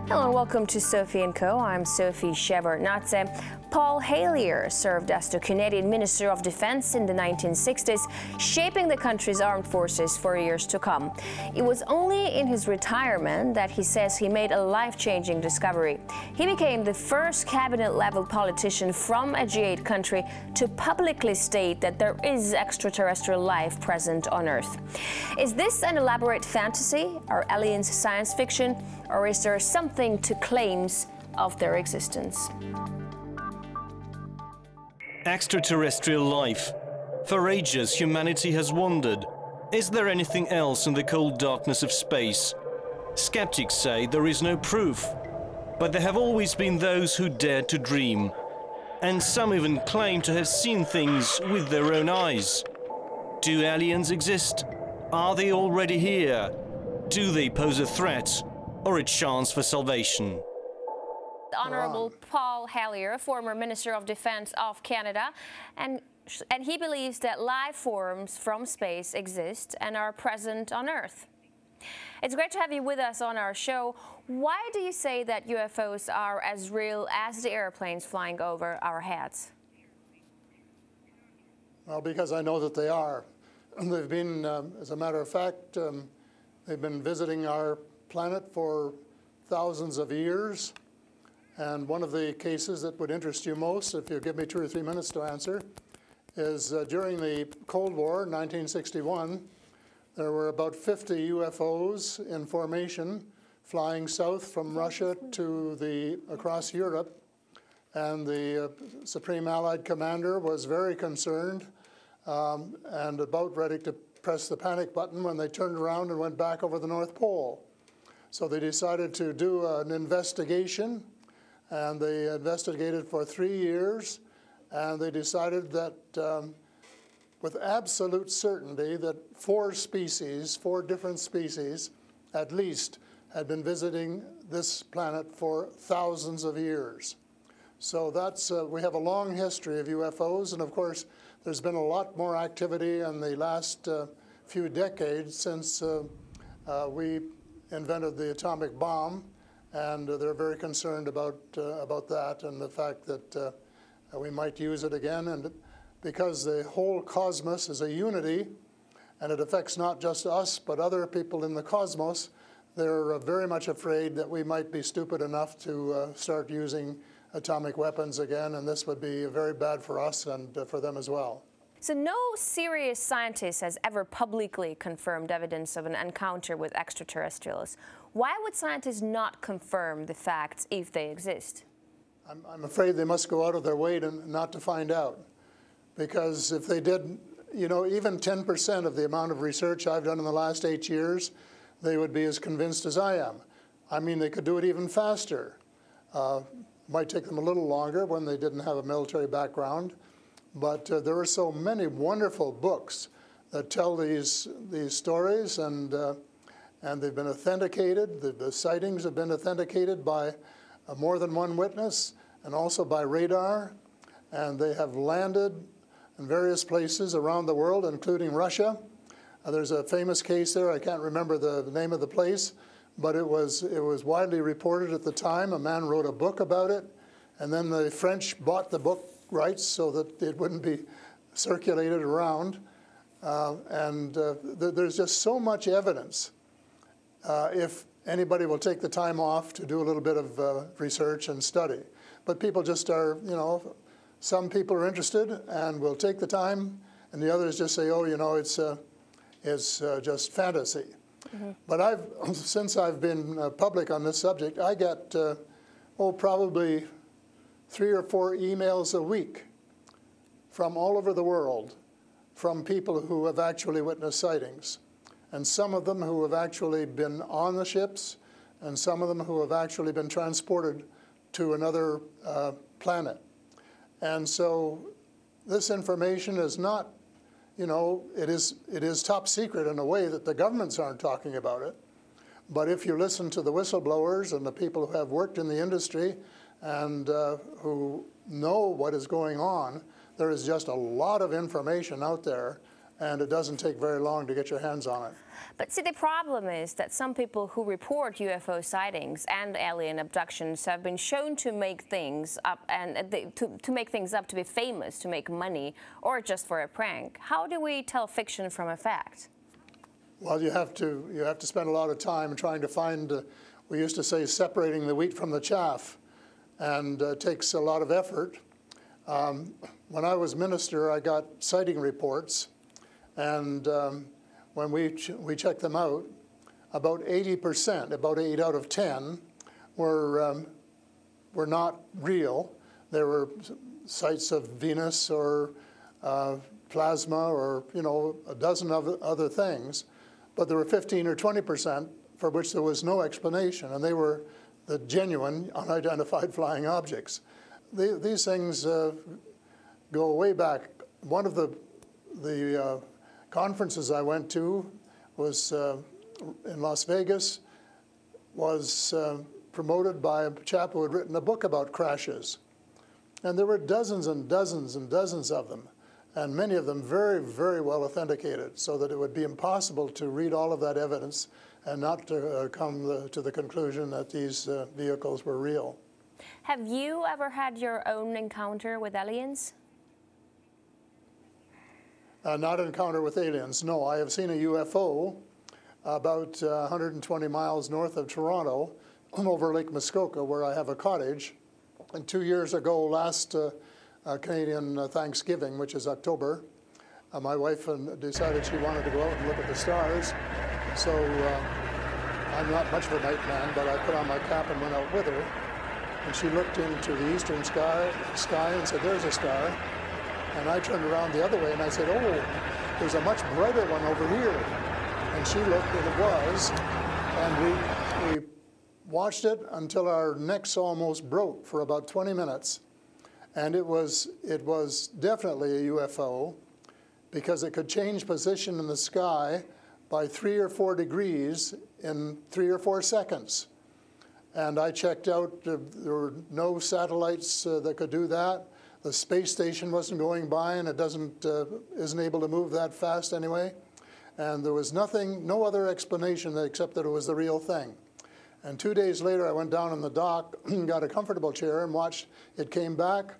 Hello and welcome to Sophie & Co. I'm Sophie Shepard-Natze. Paul Heyliър served as the Canadian Minister of Defense in the 1960s, shaping the country's armed forces for years to come. It was only in his retirement that he says he made a life-changing discovery. He became the first cabinet-level politician from a G8 country to publicly state that there is extraterrestrial life present on Earth. Is this an elaborate fantasy? Are aliens science fiction? Or is there something to claims of their existence? Extraterrestrial life. For ages, humanity has wondered, is there anything else in the cold darkness of space? Skeptics say there is no proof, but there have always been those who dared to dream. And some even claim to have seen things with their own eyes. Do aliens exist? Are they already here? Do they pose a threat or a chance for salvation? Honorable Paul Heyliъr, former Minister of Defense of Canada, and he believes that life forms from space exist and are present on Earth. It's great to have you with us on our show. Why do you say that UFOs are as real as the airplanes flying over our heads? Well, because I know that they are. They've been, as a matter of fact, they've been visiting our planet for thousands of years. And one of the cases that would interest you most, if you give me 2 or 3 minutes to answer, is during the Cold War, 1961, there were about 50 UFOs in formation flying south from Russia to across Europe. And the Supreme Allied Commander was very concerned and about ready to press the panic button when they turned around and went back over the North Pole. So they decided to do an investigation. And they investigated for 3 years, and they decided that with absolute certainty that 4 different species at least, had been visiting this planet for thousands of years. So that's, we have a long history of UFOs, and of course there's been a lot more activity in the last few decades since we invented the atomic bomb. And they're very concerned about that and the fact that we might use it again. And because the whole cosmos is a unity, and it affects not just us, but other people in the cosmos, they're very much afraid that we might be stupid enough to start using atomic weapons again, and this would be very bad for us and for them as well. So no serious scientist has ever publicly confirmed evidence of an encounter with extraterrestrials. Why would scientists not confirm the facts if they exist? I'm afraid they must go out of their way not to find out. Because if they did, you know, even 10% of the amount of research I've done in the last 8 years, they would be as convinced as I am. I mean, they could do it even faster. It might take them a little longer when they didn't have a military background. But there are so many wonderful books that tell these stories, and they've been authenticated. The sightings have been authenticated by more than one witness, and also by radar. And they have landed in various places around the world, including Russia. There's a famous case there. I can't remember the name of the place, but it was widely reported at the time. A man wrote a book about it, and then the French bought the book rights so that it wouldn't be circulated around. There's just so much evidence. If anybody will take the time off to do a little bit of research and study. But people just are, you know, some people are interested and will take the time, and the others just say, oh, you know, it's just fantasy. Mm-hmm. But since I've been public on this subject, I get, probably 3 or 4 emails a week from all over the world from people who have actually witnessed sightings. And some of them who have actually been on the ships, and some of them who have actually been transported to another planet. And so this information is not, you know, it is top secret in a way that the governments aren't talking about it. But if you listen to the whistleblowers and the people who have worked in the industry and who know what is going on, there is just a lot of information out there and it doesn't take very long to get your hands on it. But see, the problem is that some people who report UFO sightings and alien abductions have been shown to make things up to make things up to be famous, to make money, or just for a prank. How do we tell fiction from a fact? Well, you have to spend a lot of time trying to find. We used to say separating the wheat from the chaff, and it takes a lot of effort. When I was minister, I got sighting reports, and when we checked them out, about 80%, about 8 out of 10, were not real. There were sights of Venus or plasma or a dozen other things, but there were 15 or 20% for which there was no explanation, and they were the genuine unidentified flying objects. These things go way back. One of the conferences I went to was in Las Vegas, was promoted by a chap who had written a book about crashes. And there were dozens and dozens and dozens of them, and many of them very, very well authenticated, so that it would be impossible to read all of that evidence and not to come to the conclusion that these vehicles were real. Have you ever had your own encounter with aliens? Not an encounter with aliens, no. I have seen a UFO about 120 miles north of Toronto over Lake Muskoka, where I have a cottage. And 2 years ago, last Canadian Thanksgiving, which is October, my wife decided she wanted to go out and look at the stars. So I'm not much of a night man, but I put on my cap and went out with her. And she looked into the eastern sky and said, "There's a star." And I turned around the other way and I said, "Oh, there's a much brighter one over here." And she looked, and it was. And we watched it until our necks almost broke for about 20 minutes. And it was definitely a UFO, because it could change position in the sky by 3 or 4 degrees in 3 or 4 seconds. And I checked out, there were no satellites that could do that. The space station wasn't going by, and it isn't able to move that fast anyway. And there was no other explanation except that it was the real thing. And 2 days later, I went down in the dock, got a comfortable chair, and watched it came back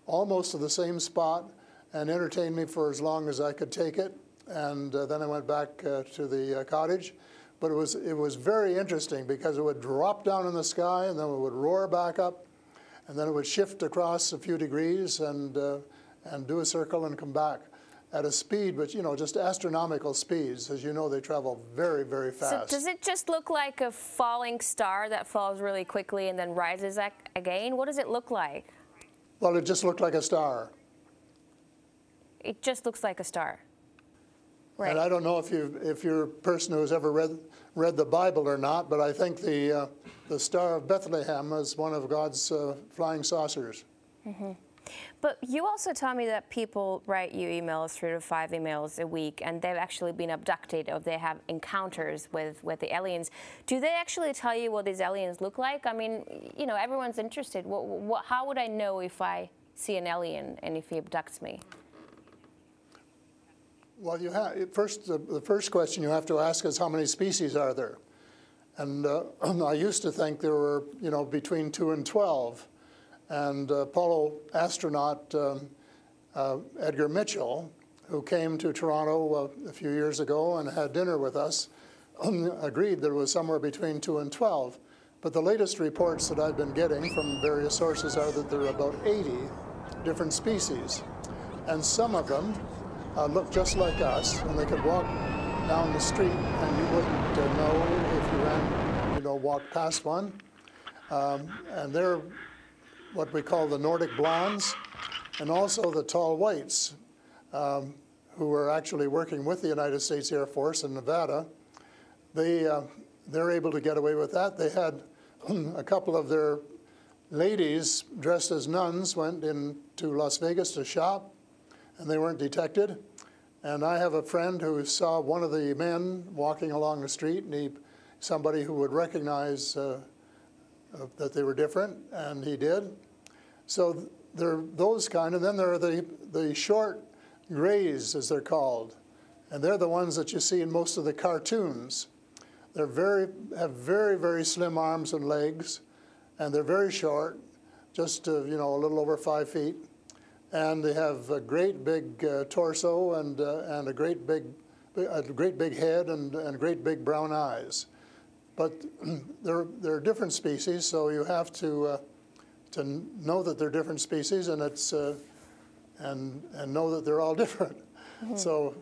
almost to the same spot and entertained me for as long as I could take it. And then I went back to the cottage. But it was very interesting, because it would drop down in the sky, and then it would roar back up, and then it would shift across a few degrees and do a circle and come back at a speed, but just astronomical speeds. As you know, they travel very, very fast. So does it just look like a falling star that falls really quickly and then rises again? What does it look like? Well, it just looked like a star. It just looks like a star. Right. And I don't know if you're a person who's ever read the Bible or not, but I think the Star of Bethlehem is one of God's flying saucers. Mm-hmm. But you also tell me that people write you emails, 3 to 5 emails a week, and they've actually been abducted, or they have encounters with the aliens. Do they actually tell you what these aliens look like? I mean, everyone's interested. How would I know if I see an alien and if he abducts me? Well, the first question you have to ask is, how many species are there? And I used to think there were, between 2 and 12. And Apollo astronaut Edgar Mitchell, who came to Toronto a few years ago and had dinner with us, agreed that it was somewhere between 2 and 12. But the latest reports that I've been getting from various sources are that there are about 80 different species. And some of them look just like us, and they could walk down the street and you wouldn't know if you walked past one. And they're what we call the Nordic blondes, and also the tall whites, who were actually working with the United States Air Force in Nevada. They're able to get away with that. They had a couple of their ladies dressed as nuns went into Las Vegas to shop, and they weren't detected. And I have a friend who saw one of the men walking along the street, and somebody who would recognize that they were different, and he did. So there are those kind, and then there are the short grays, as they're called. And they're the ones that you see in most of the cartoons. They're have very, very slim arms and legs, and they're very short, just a little over 5 feet. And they have a great big torso and a great big head and great big brown eyes. But they're different species, so you have to know that they're different species, and it's and know that they're all different. Mm-hmm. So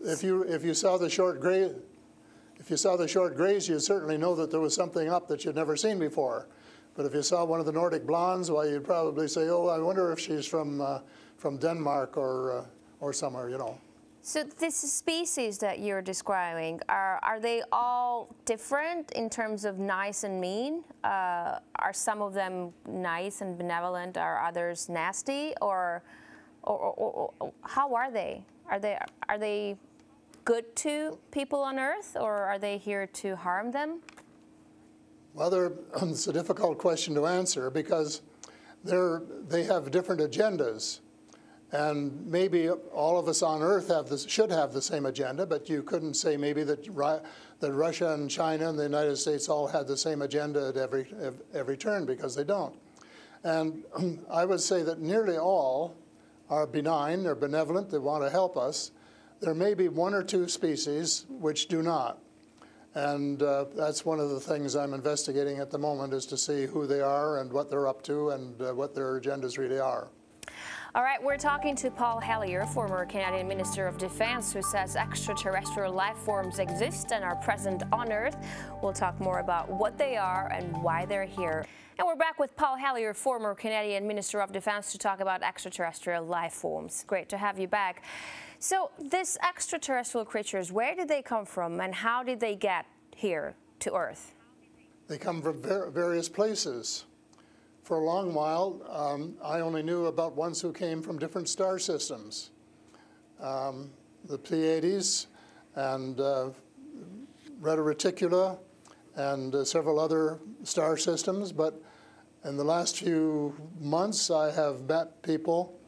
if you saw the short gray, you'd certainly know that there was something up that you'd never seen before. But if you saw one of the Nordic blondes, well, you'd probably say, "Oh, I wonder if she's from Denmark or somewhere," So this species that you're describing, are they all different in terms of nice and mean? Are some of them nice and benevolent? Are others nasty? Or how are they? Are they good to people on Earth, or are they here to harm them? Well, it's a difficult question to answer because they have different agendas. And maybe all of us on Earth should have the same agenda, but you couldn't say maybe that Russia and China and the United States all had the same agenda at every turn, because they don't. And I would say that nearly all are benign, they're benevolent, they want to help us. There may be one or two species which do not. And that's one of the things I'm investigating at the moment, is to see who they are and what they're up to and what their agendas really are. All right, we're talking to Pol Heyliър, former Canadian Minister of Defense, who says extraterrestrial life forms exist and are present on Earth. We'll talk more about what they are and why they're here. And we're back with Pol Heyliъr, former Canadian Minister of Defense, to talk about extraterrestrial life forms. Great to have you back. So these extraterrestrial creatures, where did they come from and how did they get here to Earth? They come from various places. For a long while, I only knew about ones who came from different star systems. The Pleiades and Reta Reticula and several other star systems. But in the last few months, I have met people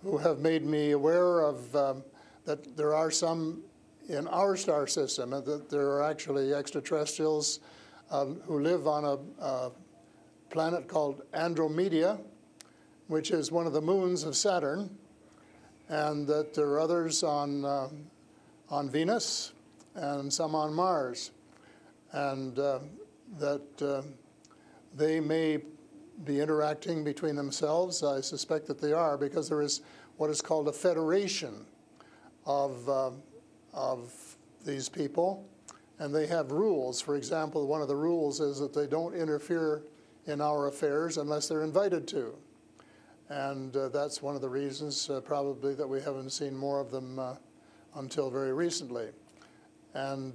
who have made me aware of that there are some in our star system, and that there are actually extraterrestrials who live on a planet called Andromeda, which is one of the moons of Saturn, and that there are others on Venus and some on Mars, and that they may be interacting between themselves. I suspect that they are, because there is what is called a federation of these people, and they have rules. For example, one of the rules is that they don't interfere in our affairs unless they're invited to. And that's one of the reasons probably that we haven't seen more of them until very recently. And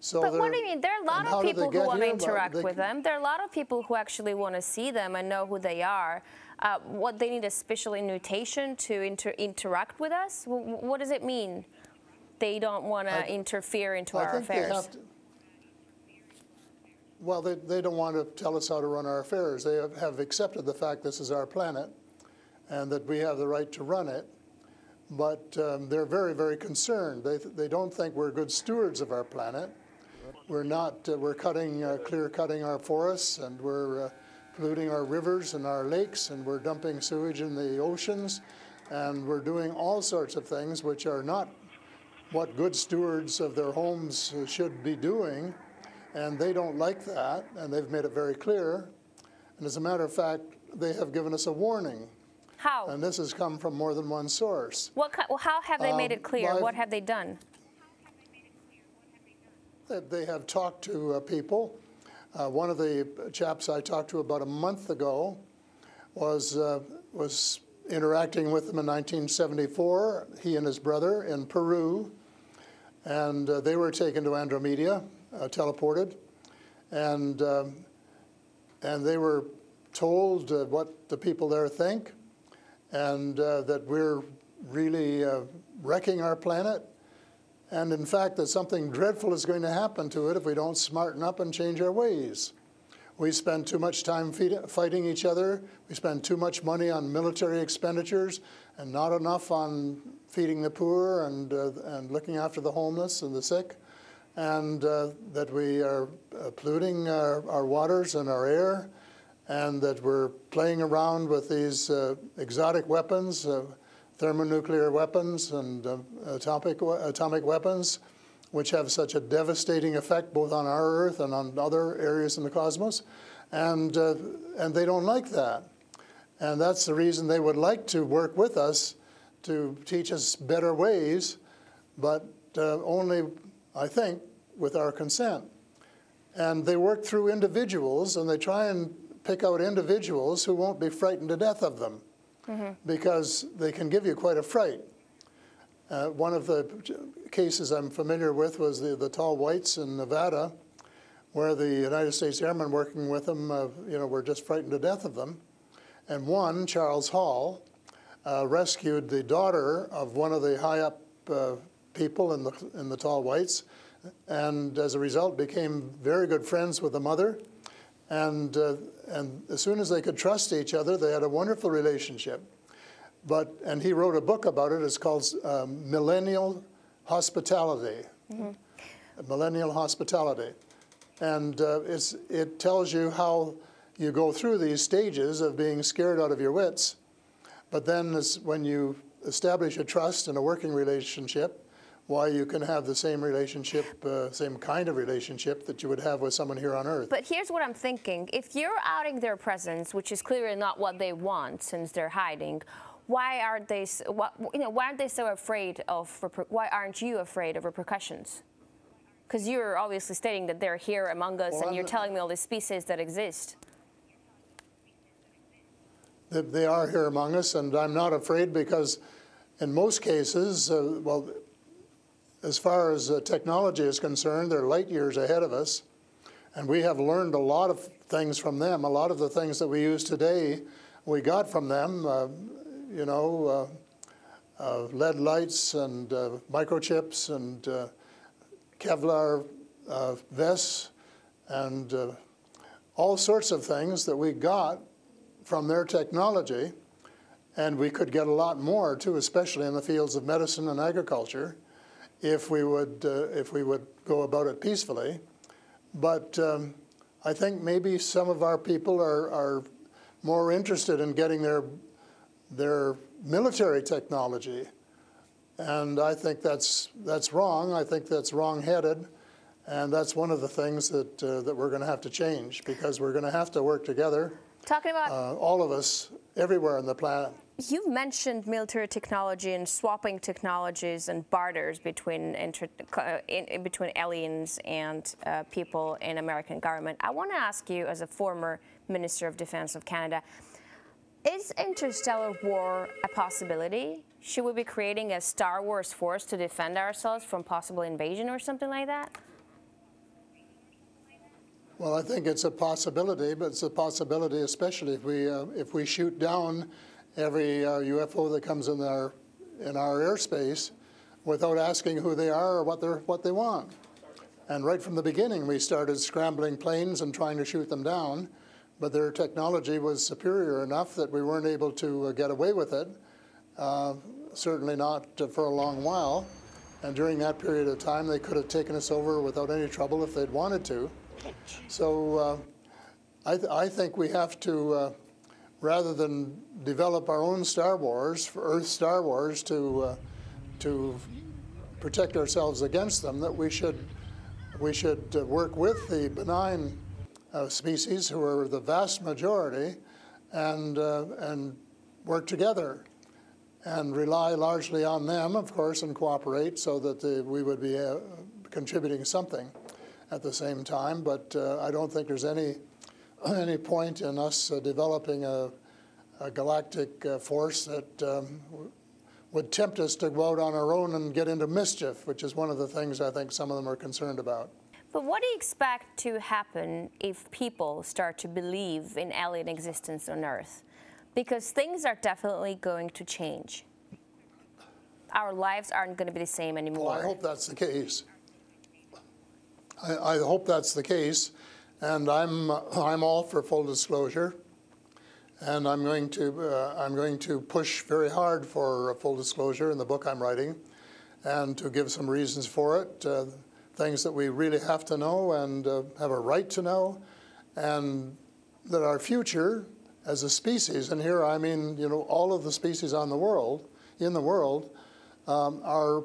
so but what do you mean? There are a lot of people who want to interact with them. There are a lot of people who actually want to see them and know who they are. What, they need a special invitation to interact with us? What does it mean? They don't want to interfere into our affairs. Well, they don't want to tell us how to run our affairs. They have accepted the fact this is our planet and that we have the right to run it. But they're very, very concerned. They don't think we're good stewards of our planet. We're not. We're clear-cutting our forests, and we're polluting our rivers and our lakes, and we're dumping sewage in the oceans, and we're doing all sorts of things which are not what good stewards of their homes should be doing. And they don't like that, and they've made it very clear. And as a matter of fact, they have given us a warning. How? And this has come from more than one source. How have they made it clear? What have they done? They have talked to people. One of the chaps I talked to about a month ago was interacting with them in 1974, he and his brother, in Peru. And they were taken to Andromeda. Teleported, and they were told what the people there think, and that we're really wrecking our planet, and in fact that something dreadful is going to happen to it if we don't smarten up and change our ways. we spend too much time fighting each other. We spend too much money on military expenditures and not enough on feeding the poor and looking after the homeless and the sick, and that we are polluting our waters and our air, and that we're playing around with these exotic weapons, thermonuclear weapons and atomic weapons, which have such a devastating effect both on our Earth and on other areas in the cosmos, and they don't like that. And that's the reason they would like to work with us to teach us better ways, but only, I think, with our consent. And they work through individuals, and they try and pick out individuals who won't be frightened to death of them, because they can give you quite a fright. One of the cases I'm familiar with was the tall whites in Nevada, where the United States Airmen working with them, were just frightened to death of them. And one, Charles Hall, rescued the daughter of one of the high-up people in the tall whites, and as a result became very good friends with the mother. And as soon as they could trust each other, they had a wonderful relationship. And he wrote a book about it. It's called Millennial Hospitality. Millennial Hospitality. And it tells you how you go through these stages of being scared out of your wits. But then when you establish a trust and a working relationship, why you can have the same relationship, same kind of relationship that you would have with someone here on Earth. But here's what I'm thinking. If you're outing their presence, which is clearly not what they want since they're hiding, why aren't they so afraid of, why aren't you afraid of repercussions? Because you're obviously stating that they're here among us, and you're telling me all these species that exist. They are here among us, and I'm not afraid because in most cases, well, as far as technology is concerned, they're light years ahead of us, and we have learned a lot of things from them. A lot of the things that we use today, we got from them, lead lights and microchips and Kevlar vests and all sorts of things that we got from their technology, and we could get a lot more too, especially in the fields of medicine and agriculture, if we would go about it peacefully. But I think maybe some of our people are more interested in getting their military technology, and I think that's wrong. I think that's wrong-headed, and that's one of the things that we're going to have to change, because we're going to have to work together. Talking about all of us, everywhere on the planet. You've mentioned military technology and swapping technologies and barters between aliens and people in American government. I want to ask you, as a former Minister of Defense of Canada, is interstellar war a possibility? Should we be creating a Star Wars force to defend ourselves from possible invasion or something like that? Well, I think it's a possibility, but it's a possibility especially if we shoot down every UFO that comes in our airspace without asking who they are or what they want. And right from the beginning, we started scrambling planes and trying to shoot them down, but their technology was superior enough that we weren't able to get away with it. Certainly not for a long while. And during that period of time, they could have taken us over without any trouble if they'd wanted to. So I think we have to, rather than develop our own Star Wars, for Earth Star Wars, to protect ourselves against them, that we should work with the benign species, who are the vast majority, and work together and rely largely on them, of course, and cooperate so that we would be contributing something at the same time. But I don't think there's any point in us developing a galactic force that would tempt us to go out on our own and get into mischief, which is one of the things I think some of them are concerned about. But what do you expect to happen if people start to believe in alien existence on Earth? Because things are definitely going to change. Our lives aren't going to be the same anymore. Well, I hope that's the case. I hope that's the case. And I'm all for full disclosure, and I'm going to push very hard for full disclosure in the book I'm writing, and to give some reasons for it, things that we really have to know and have a right to know, and that our future as a species, and here I mean, you know, all of the species in the world, are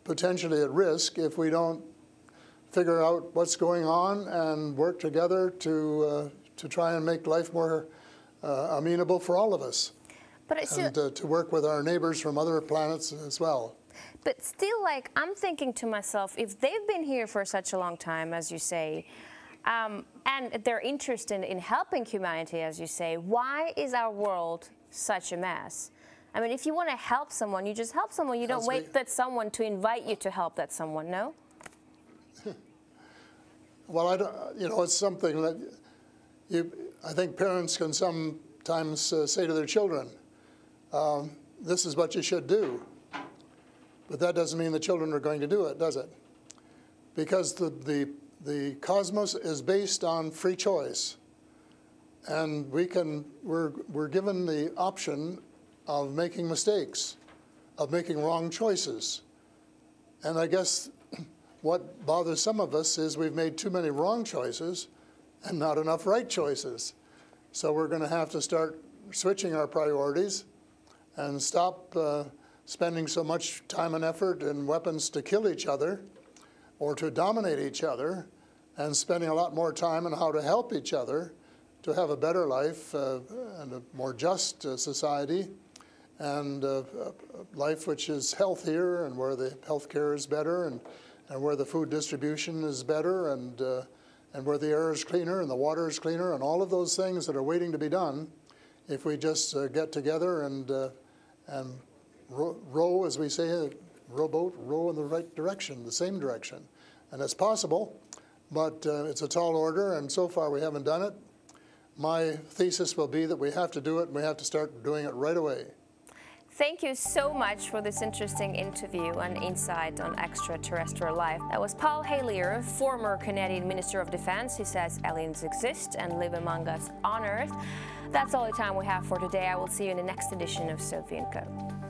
potentially at risk if we don't figure out what's going on and work together to try and make life more amenable for all of us. But it's and to work with our neighbors from other planets as well. But still, like, I'm thinking to myself, if they've been here for such a long time, as you say, and they're interested in helping humanity, as you say, why is our world such a mess? I mean, if you want to help someone, you just help someone. You don't wait for someone to invite you to help that someone, no? Well, I don't, you know, it's something that I think parents can sometimes say to their children, this is what you should do. But that doesn't mean the children are going to do it, does it? Because the cosmos is based on free choice. And we're given the option of making mistakes, of making wrong choices. And I guess what bothers some of us is we've made too many wrong choices and not enough right choices. So we're going to have to start switching our priorities and stop spending so much time and effort and weapons to kill each other or to dominate each other, and spending a lot more time on how to help each other to have a better life and a more just society, and a life which is healthier and where the health care is better, and where the food distribution is better, and where the air is cleaner and the water is cleaner, and all of those things that are waiting to be done if we just get together and row, as we say, rowboat, row in the right direction, the same direction. And it's possible, but it's a tall order, and so far we haven't done it. My thesis will be that we have to do it, and we have to start doing it right away. Thank you so much for this interesting interview and insight on extraterrestrial life. That was Pol Heyliър, former Canadian Minister of Defense, who says aliens exist and live among us on Earth. That's all the time we have for today. I will see you in the next edition of Sophie & Co.